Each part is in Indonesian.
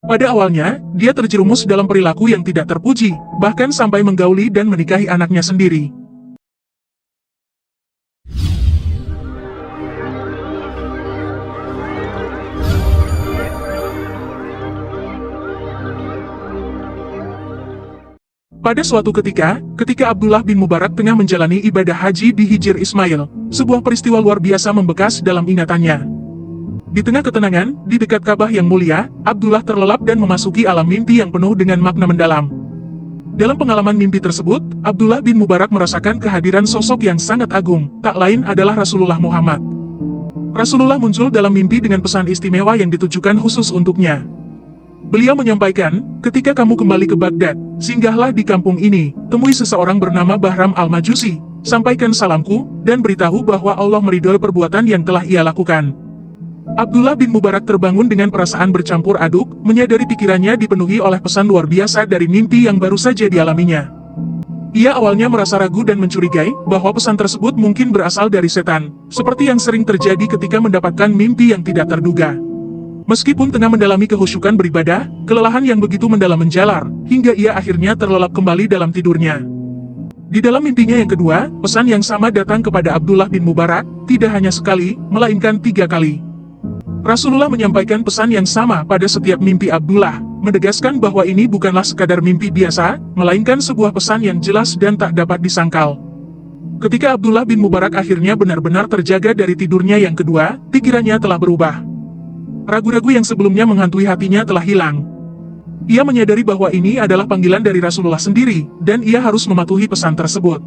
Pada awalnya, dia terjerumus dalam perilaku yang tidak terpuji, bahkan sampai menggauli dan menikahi anaknya sendiri. Pada suatu ketika Abdullah bin Mubarak tengah menjalani ibadah haji di Hijr Ismail, sebuah peristiwa luar biasa membekas dalam ingatannya. Di tengah ketenangan, di dekat Ka'bah yang mulia, Abdullah terlelap dan memasuki alam mimpi yang penuh dengan makna mendalam. Dalam pengalaman mimpi tersebut, Abdullah bin Mubarak merasakan kehadiran sosok yang sangat agung, tak lain adalah Rasulullah Muhammad. Rasulullah muncul dalam mimpi dengan pesan istimewa yang ditujukan khusus untuknya. Beliau menyampaikan, ketika kamu kembali ke Baghdad, singgahlah di kampung ini, temui seseorang bernama Bahram al-Majusi, sampaikan salamku, dan beritahu bahwa Allah meridhoi perbuatan yang telah ia lakukan. Abdullah bin Mubarak terbangun dengan perasaan bercampur aduk, menyadari pikirannya dipenuhi oleh pesan luar biasa dari mimpi yang baru saja dialaminya. Ia awalnya merasa ragu dan mencurigai, bahwa pesan tersebut mungkin berasal dari setan, seperti yang sering terjadi ketika mendapatkan mimpi yang tidak terduga. Meskipun tengah mendalami kehusyukan beribadah, kelelahan yang begitu mendalam menjalar, hingga ia akhirnya terlelap kembali dalam tidurnya. Di dalam mimpinya yang kedua, pesan yang sama datang kepada Abdullah bin Mubarak, tidak hanya sekali, melainkan 3 kali. Rasulullah menyampaikan pesan yang sama pada setiap mimpi Abdullah, menegaskan bahwa ini bukanlah sekadar mimpi biasa, melainkan sebuah pesan yang jelas dan tak dapat disangkal. Ketika Abdullah bin Mubarak akhirnya benar-benar terjaga dari tidurnya yang kedua, pikirannya telah berubah. Ragu-ragu yang sebelumnya menghantui hatinya telah hilang. Ia menyadari bahwa ini adalah panggilan dari Rasulullah sendiri, dan ia harus mematuhi pesan tersebut.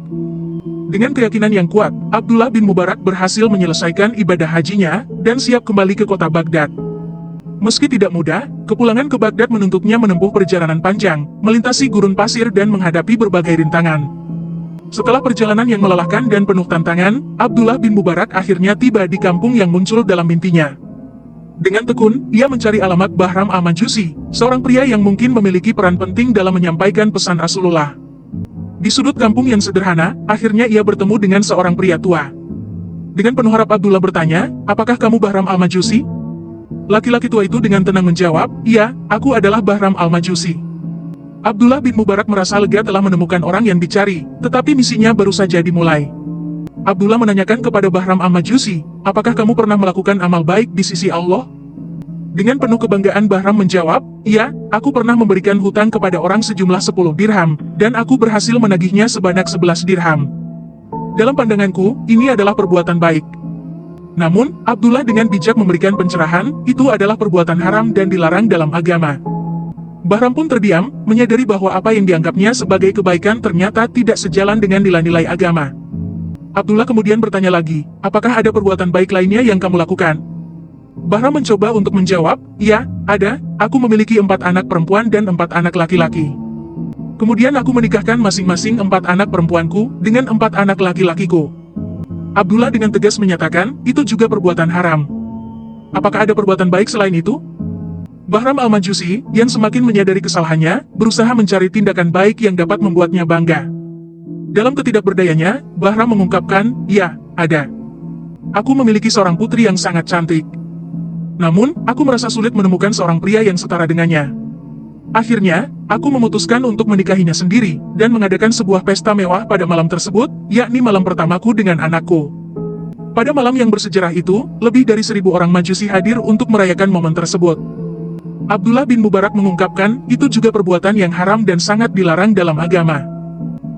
Dengan keyakinan yang kuat, Abdullah bin Mubarak berhasil menyelesaikan ibadah hajinya, dan siap kembali ke kota Baghdad. Meski tidak mudah, kepulangan ke Baghdad menuntutnya menempuh perjalanan panjang, melintasi gurun pasir dan menghadapi berbagai rintangan. Setelah perjalanan yang melelahkan dan penuh tantangan, Abdullah bin Mubarak akhirnya tiba di kampung yang muncul dalam mimpinya. Dengan tekun, ia mencari alamat Bahram al-Majusi, seorang pria yang mungkin memiliki peran penting dalam menyampaikan pesan Rasulullah. Di sudut kampung yang sederhana, akhirnya ia bertemu dengan seorang pria tua. Dengan penuh harap Abdullah bertanya, "Apakah kamu Bahram al-Majusi?" Laki-laki tua itu dengan tenang menjawab, "Iya, aku adalah Bahram al-Majusi." Abdullah bin Mubarak merasa lega telah menemukan orang yang dicari, tetapi misinya baru saja dimulai. Abdullah menanyakan kepada Bahram al-Majusi, "Apakah kamu pernah melakukan amal baik di sisi Allah?" Dengan penuh kebanggaan Bahram menjawab, "Iya, aku pernah memberikan hutang kepada orang sejumlah 10 dirham, dan aku berhasil menagihnya sebanyak 11 dirham. Dalam pandanganku, ini adalah perbuatan baik." Namun, Abdullah dengan bijak memberikan pencerahan, itu adalah perbuatan haram dan dilarang dalam agama. Bahram pun terdiam, menyadari bahwa apa yang dianggapnya sebagai kebaikan ternyata tidak sejalan dengan nilai-nilai agama. Abdullah kemudian bertanya lagi, "Apakah ada perbuatan baik lainnya yang kamu lakukan?" Bahram mencoba untuk menjawab, "Ya, ada, aku memiliki 4 anak perempuan dan 4 anak laki-laki. Kemudian aku menikahkan masing-masing 4 anak perempuanku dengan 4 anak laki-lakiku." Abdullah dengan tegas menyatakan, "Itu juga perbuatan haram. Apakah ada perbuatan baik selain itu?" Bahram al-Majusi, yang semakin menyadari kesalahannya, berusaha mencari tindakan baik yang dapat membuatnya bangga. Dalam ketidakberdayanya, Bahram mengungkapkan, "Ya, ada. Aku memiliki seorang putri yang sangat cantik. Namun, aku merasa sulit menemukan seorang pria yang setara dengannya. Akhirnya, aku memutuskan untuk menikahinya sendiri, dan mengadakan sebuah pesta mewah pada malam tersebut, yakni malam pertamaku dengan anakku." Pada malam yang bersejarah itu, lebih dari 1000 orang Majusi hadir untuk merayakan momen tersebut. Abdullah bin Mubarak mengungkapkan, itu juga perbuatan yang haram dan sangat dilarang dalam agama.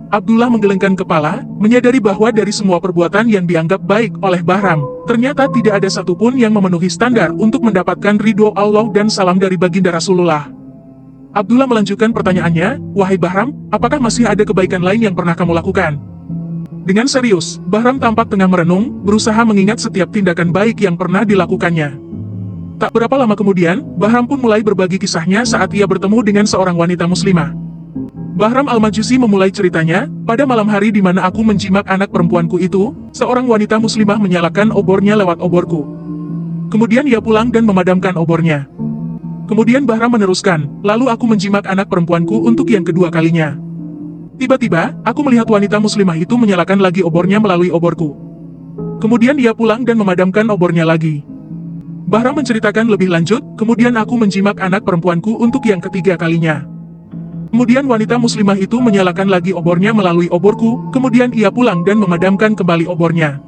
Abdullah menggelengkan kepala, menyadari bahwa dari semua perbuatan yang dianggap baik oleh Bahram, ternyata tidak ada satupun yang memenuhi standar untuk mendapatkan ridho Allah dan salam dari baginda Rasulullah. Abdullah melanjutkan pertanyaannya, "Wahai Bahram, apakah masih ada kebaikan lain yang pernah kamu lakukan?" Dengan serius, Bahram tampak tengah merenung, berusaha mengingat setiap tindakan baik yang pernah dilakukannya. Tak berapa lama kemudian, Bahram pun mulai berbagi kisahnya saat ia bertemu dengan seorang wanita muslimah. Bahram al-Majusi memulai ceritanya, "Pada malam hari di mana aku menjimak anak perempuanku itu, seorang wanita muslimah menyalakan obornya lewat oborku. Kemudian ia pulang dan memadamkan obornya. Kemudian Bahram meneruskan, lalu aku menjimak anak perempuanku untuk yang kedua kalinya. Tiba-tiba, aku melihat wanita muslimah itu menyalakan lagi obornya melalui oborku. Kemudian ia pulang dan memadamkan obornya lagi. Bahram menceritakan lebih lanjut, kemudian aku menjimak anak perempuanku untuk yang ketiga kalinya. Kemudian wanita muslimah itu menyalakan lagi obornya melalui oborku, kemudian ia pulang dan memadamkan kembali obornya.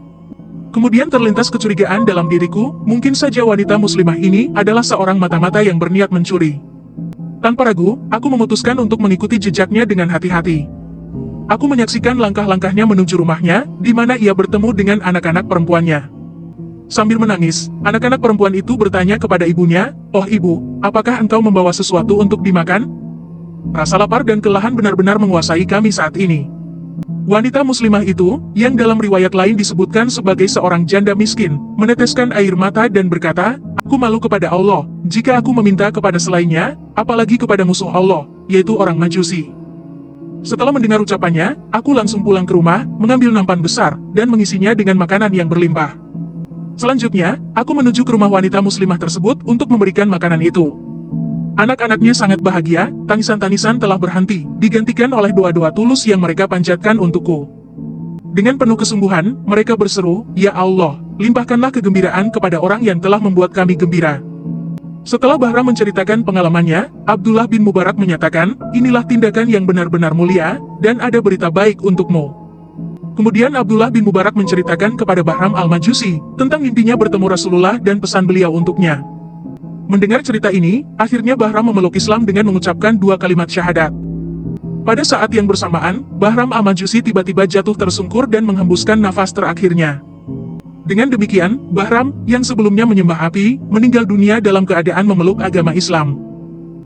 Kemudian terlintas kecurigaan dalam diriku, mungkin saja wanita muslimah ini adalah seorang mata-mata yang berniat mencuri. Tanpa ragu, aku memutuskan untuk mengikuti jejaknya dengan hati-hati. Aku menyaksikan langkah-langkahnya menuju rumahnya, di mana ia bertemu dengan anak-anak perempuannya. Sambil menangis, anak-anak perempuan itu bertanya kepada ibunya, "Oh ibu, apakah engkau membawa sesuatu untuk dimakan? Rasa lapar dan kelelahan benar-benar menguasai kami saat ini." Wanita muslimah itu, yang dalam riwayat lain disebutkan sebagai seorang janda miskin, meneteskan air mata dan berkata, "Aku malu kepada Allah, jika aku meminta kepada selainnya, apalagi kepada musuh Allah, yaitu orang Majusi." Setelah mendengar ucapannya, aku langsung pulang ke rumah, mengambil nampan besar, dan mengisinya dengan makanan yang berlimpah. Selanjutnya, aku menuju ke rumah wanita muslimah tersebut untuk memberikan makanan itu. Anak-anaknya sangat bahagia, tangisan-tangisan telah berhenti, digantikan oleh doa-doa tulus yang mereka panjatkan untukku. Dengan penuh kesungguhan, mereka berseru, "Ya Allah, limpahkanlah kegembiraan kepada orang yang telah membuat kami gembira." Setelah Bahram menceritakan pengalamannya, Abdullah bin Mubarak menyatakan, "Inilah tindakan yang benar-benar mulia, dan ada berita baik untukmu." Kemudian Abdullah bin Mubarak menceritakan kepada Bahram al-Majusi, tentang mimpinya bertemu Rasulullah dan pesan beliau untuknya. Mendengar cerita ini, akhirnya Bahram memeluk Islam dengan mengucapkan 2 kalimat syahadat. Pada saat yang bersamaan, Bahram al-Majusi tiba-tiba jatuh tersungkur dan menghembuskan nafas terakhirnya. Dengan demikian, Bahram, yang sebelumnya menyembah api, meninggal dunia dalam keadaan memeluk agama Islam.